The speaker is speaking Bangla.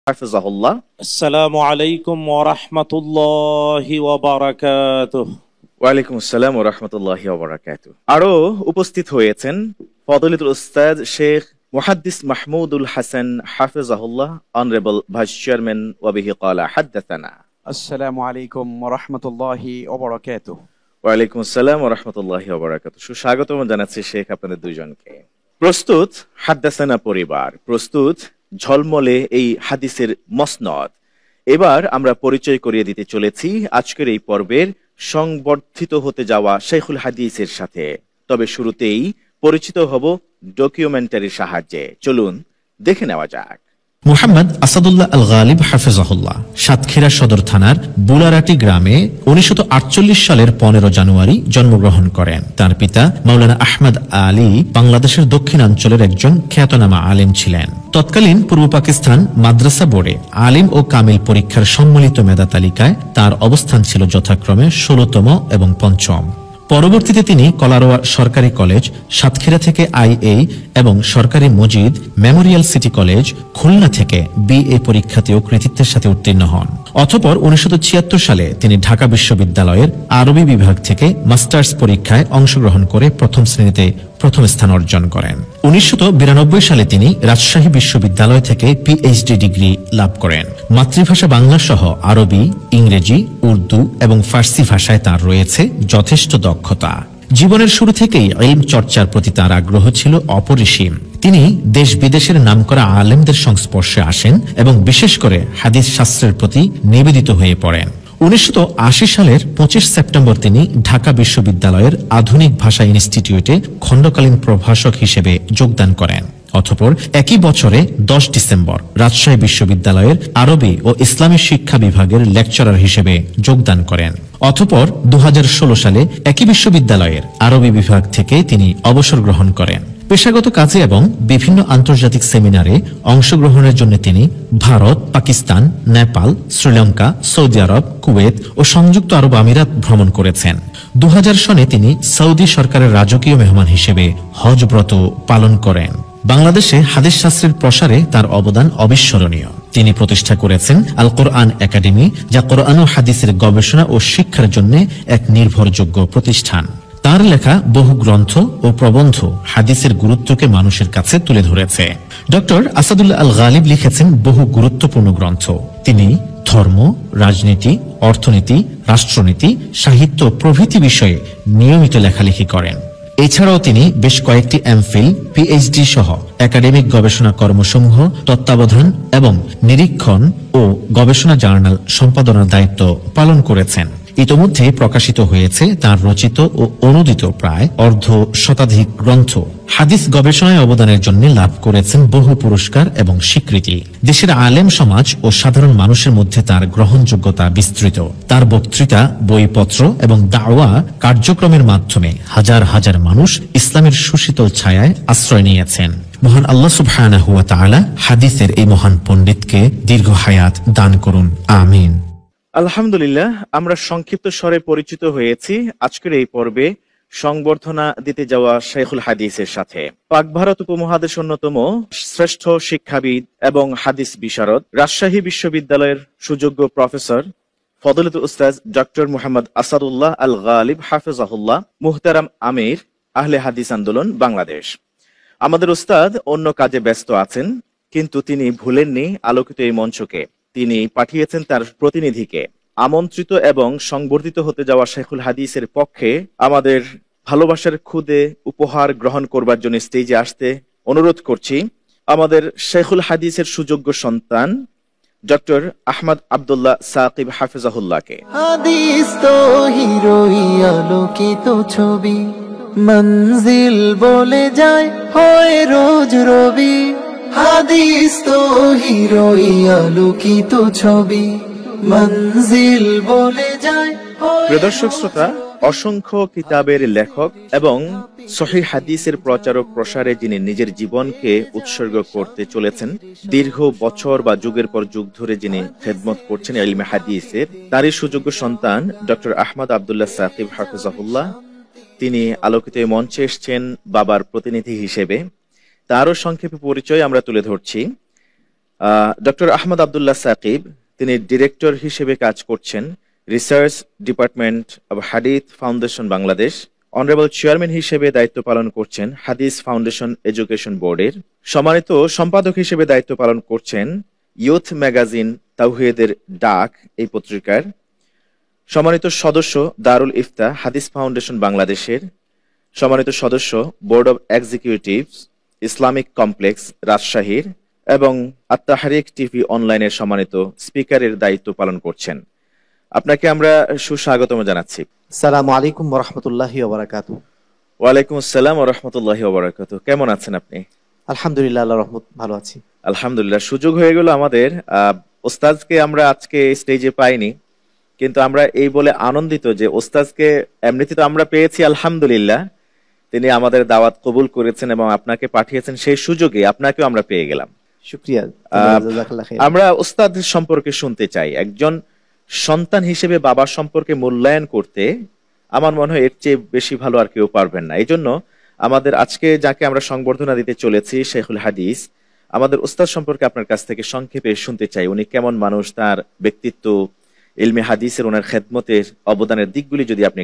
হাফিজাহুল্লাহ। আসসালামু আলাইকুম ওয়া রাহমাতুল্লাহি ওয়া বারাকাতুহু। ওয়ালাইকুম আসসালাম ওয়া রাহমাতুল্লাহি ওয়া বারাকাতুহু। আরো উপস্থিত হয়েছেন ফজিলাতুল উস্তাদ শেখ মুহাদ্দিস মাহমুদুল হাসান হাফিজাহুল্লাহ, অনারেবল ভাইস চেয়ারম্যান, ওয়া বিহি ক্বালা হাদাসানা। আসসালামু আলাইকুম ওয়া রাহমাতুল্লাহি ওয়া বারাকাতুহু। ওয়ালাইকুম আসসালাম ওয়া রাহমাতুল্লাহি ওয়া বারাকাতুহু। সুস্বাগতম জানাচ্ছি শেখ আপনাদের দুইজনকে। প্রস্তুত হাদাসানা পরিবার, প্রস্তুত ঝলমলে এই হাদিসের মসনদ। এবার আমরা পরিচয় করিয়ে দিতে চলেছি আজকের এই পর্বের সংবর্ধিত হতে যাওয়া শেখুল হাদিসের সাথে। তবে শুরুতেই পরিচিত হব ডকুমেন্টারির সাহায্যে। চলুন দেখে নেওয়া যাক। মুহাম্মদ আসাদুল্লাহ আল গালিব হাফিজাহুল্লাহ সাতক্ষীরা সদর থানার বুলারাটি গ্রামে 1948 সালের 15 জানুয়ারি জন্মগ্রহণ করেন। তার পিতা মাওলানা আহমদ আলী বাংলাদেশের দক্ষিণাঞ্চলের একজন খ্যাতনামা আলেম ছিলেন। তৎকালীন পূর্ব পাকিস্তান মাদ্রাসা বোর্ডে আলিম ও কামিল পরীক্ষার সম্মিলিত মেধা তালিকায় তার অবস্থান ছিল যথাক্রমে 16তম এবং 5ম। পরবর্তীতে তিনি কলারোয়া সরকারি কলেজ সাতক্ষীরা থেকে IA এবং সরকারি Majid Memorial city college Khulna থেকে BA পরীক্ষাতেও কৃতিত্বের সাথে উত্তীর্ণ হন। অতঃপর 1976 সালে তিনি ঢাকা বিশ্ববিদ্যালয়ের আরবি বিভাগ থেকে মাস্টার্স পরীক্ষায় অংশগ্রহণ করে প্রথম শ্রেণীতে প্রথম স্থান অর্জন করেন। 1992 সালে তিনি রাজশাহী বিশ্ববিদ্যালয় থেকে PhD ডিগ্রি লাভ করেন। মাতৃভাষা বাংলা সহ আরবি, ইংরেজি, উর্দু এবং ফার্সি ভাষায় তার রয়েছে যথেষ্ট দক্ষতা। জীবনের শুরু থেকেই ইলম চর্চার প্রতি তার আগ্রহ ছিল অপরিসীম। তিনি দেশ বিদেশের নামকরা আলেমদের সংস্পর্শে আসেন এবং বিশেষ করে হাদিস শাস্ত্রের প্রতি নিবেদিত হয়ে পড়েন। 1980 সালের 25 সেপ্টেম্বর তিনি ঢাকা বিশ্ববিদ্যালয়ের আধুনিক ভাষা ইনস্টিটিউটে খণ্ডকালীন প্রভাষক হিসেবে যোগদান করেন। অতঃপর একই বছরে 10 ডিসেম্বর রাজশাহী বিশ্ববিদ্যালয়ের আরবি ও ইসলামী শিক্ষা বিভাগের লেকচারার হিসেবে যোগদান করেন। অতঃপর 2016 সালে একই বিশ্ববিদ্যালয়ের আরবি বিভাগ থেকে তিনি অবসর গ্রহণ করেন। পেশাগত কাজে এবং বিভিন্ন আন্তর্জাতিক সেমিনারে অংশগ্রহণের জন্য তিনি ভারত, পাকিস্তান, নেপাল, শ্রীলঙ্কা, সৌদি আরব, কুয়েত ও সংযুক্ত আরব আমিরাত ভ্রমণ করেছেন। 2000 সনে তিনি সৌদি সরকারের রাজকীয় মেহমান হিসেবে হজ ব্রত পালন করেন। বাংলাদেশে হাদিস শাস্ত্রের প্রসারে তার অবদান অবিস্মরণীয়। তিনি প্রতিষ্ঠা করেছেন আল কোরআন একাডেমি, যা কোরআন ও হাদিসের গবেষণা ও শিক্ষার জন্য এক নির্ভরযোগ্য প্রতিষ্ঠান। তার লেখা বহু গ্রন্থ ও প্রবন্ধ হাদিসের গুরুত্বকে মানুষের কাছে তুলে ধরেছে। ডক্টর আসাদুল্লাহ আল গালিব লিখেছেন বহু গুরুত্বপূর্ণ গ্রন্থ। তিনি ধর্ম, রাজনীতি, অর্থনীতি, রাষ্ট্রনীতি, সাহিত্য প্রভৃতি বিষয়ে নিয়মিত লেখালেখি করেন। এছাড়াও তিনি বেশ কয়েকটি MPhil, PhD সহ একাডেমিক গবেষণা কর্মসমূহ তত্ত্বাবধান এবং নিরীক্ষণ ও গবেষণা জার্নাল সম্পাদনার দায়িত্ব পালন করেছেন। ইতোমধ্যে প্রকাশিত হয়েছে তার রচিত ও অনুদিত প্রায় অর্ধ শতাধিক গ্রন্থ। হাদিস গবেষণায় অবদানের জন্য লাভ করেছেন বহু পুরস্কার এবং স্বীকৃতি। দেশের আলেম সমাজ ও সাধারণ মানুষের মধ্যে তার গ্রহণযোগ্যতা বিস্তৃত। তার বক্তৃতা, বইপত্র এবং দাওয়া কার্যক্রমের মাধ্যমে হাজার হাজার মানুষ ইসলামের সুশীতল ছায়ায় আশ্রয় নিয়েছেন। মহান আল্লাহ সুবহানাহু ওয়া তাআলা হাদিসের এই মহান পণ্ডিতকে দীর্ঘ হায়াত দান করুন, আমিন। আলহামদুলিল্লাহ, আমরা সংক্ষিপ্ত স্বরে পরিচিত হয়েছি আজকের এই পর্বে সংবর্ধনা দিতে যাওয়া শেখুল হাদিসের সাথে। পাক ভারত উপমহাদেশ অন্যতম শ্রেষ্ঠ শিক্ষাবিদ এবং হাদিস বিশারদ, রাজশাহী বিশ্ববিদ্যালয়ের সুযোগ্য প্রফেসর ফজিলাতুল উস্তাদ ডক্টর মুহাম্মদ আসাদুল্লাহ আল গালিব হাফিজাহুল্লাহ, মুহতারাম আমির আহলে হাদিস আন্দোলন বাংলাদেশ। আমাদের উস্তাদ অন্য কাজে ব্যস্ত আছেন, কিন্তু তিনি ভুলেননি আলোকিত এই মঞ্চকে। তিনি পাঠিয়েছেন তার প্রতিনিধিকে আমন্ত্রিত এবং সংবর্ধিত হতে যাওয়া শেখুল হাদিসের পক্ষে আমাদের ভালোবাসার খুদে উপহার গ্রহণ করবার জন্য স্টেজে আসতে অনুরোধ করছি আমাদের শেখুল হাদিসের সুযোগ্য সন্তান ডক্টর আহমদ আব্দুল্লাহ সাকিব হাফিজাহুল্লাহকে। হাদিস তো হিরোই আলোকিত ছবি, মঞ্জিল বলে যায় হয় রোজ রবি। হাদিস তো হিরোই আলোকিত ছবি, মঞ্জিল বলে যায়। প্রিয় দর্শক শ্রোতা, অসংখ্য কিতাবের লেখক এবং সহিহ হাদিসের প্রচারক প্রসারে যিনি নিজের জীবনকে উৎসর্গ করতে চলেছেন, দীর্ঘ বছর বা যুগের পর যুগ ধরে যিনি খেদমত করছেন ইলমে হাদিসের, তারই সুযোগ্য সন্তান ডক্টর আহমদ আব্দুল্লাহ সাকিব হাফিজাহুল্লাহ, তিনি আলোকিত মঞ্চে এসছেন বাবার প্রতিনিধি হিসেবে। তারও সংক্ষেপে পরিচয় আমরা তুলে ধরছি। ডক্টর আহমদ আব্দুল্লাহ সাকিব, তিনি ডিরেক্টর হিসেবে কাজ করছেন রিসার্চ ডিপার্টমেন্ট অব হাদিস ফাউন্ডেশন বাংলাদেশ। অনারেবল চেয়ারম্যান হিসেবে দায়িত্ব পালন করছেন হাদিস ফাউন্ডেশন এডুকেশন বোর্ডের। সম্মানিত সম্পাদক হিসেবে দায়িত্ব পালন করছেন ইউথ ম্যাগাজিন তাওহীদের ডাক এই পত্রিকার। সম্মানিত সদস্য দারুল ইফতা হাদিস ফাউন্ডেশন বাংলাদেশের। সম্মানিত সদস্য board of executives Islamic complex রাজশাহীর এবং আত-তাহরিক টিভি অনলাইনের সম্মানিত স্পিকারের দায়িত্ব পালন করছেন। আপনাকে আমরা সুস্বাগতম জানাচ্ছি। আসসালামু আলাইকুম ওয়া রাহমাতুল্লাহি ওয়া বারাকাতুহু। ওয়ালাইকুম আসসালাম ওয়া রাহমাতুল্লাহি ওয়া বারাকাতুহু। কেমন আছেন আপনি? আলহামদুলিল্লাহ, আল্লাহর রহমত, ভালো আছি। আলহামদুলিল্লাহ। সুযোগ হয়ে গেল আমাদের, ওস্তাদকে আমরা আজকে স্টেজে পাইনি, কিন্তু আমরা এই বলে আনন্দিত যে ওস্তাদকে এমনিতে তো আমরা পেয়েছি আলহামদুলিল্লাহ, তিনি আমাদের দাওয়াত কবুল করেছেন এবং আপনাকে পাঠিয়েছেন, সেই সুযোগে আপনাকেও আমরা পেয়ে গেলাম। শুকরিয়া, জাযাকাল্লাহ খাইর। আমরা ওস্তাদ সম্পর্কে শুনতে চাই। একজন সন্তান হিসেবে বাবা সম্পর্কে মূল্যায়ন করতে আমার মনে হয় এর চেয়ে বেশি ভালো আর কেউ পারবেন না। এই জন্য আমাদের আজকে যাকে আমরা সংবর্ধনা দিতে চলেছি শাইখুল হাদিস, আমাদের ওস্তাদ সম্পর্কে আপনার কাছ থেকে সংক্ষেপে শুনতে চাই। উনি কেমন মানুষ, তার ব্যক্তিত্ব, ইলমে হাদিসের ওনার খেদমতের অবদানের দিকগুলি যদি আপনি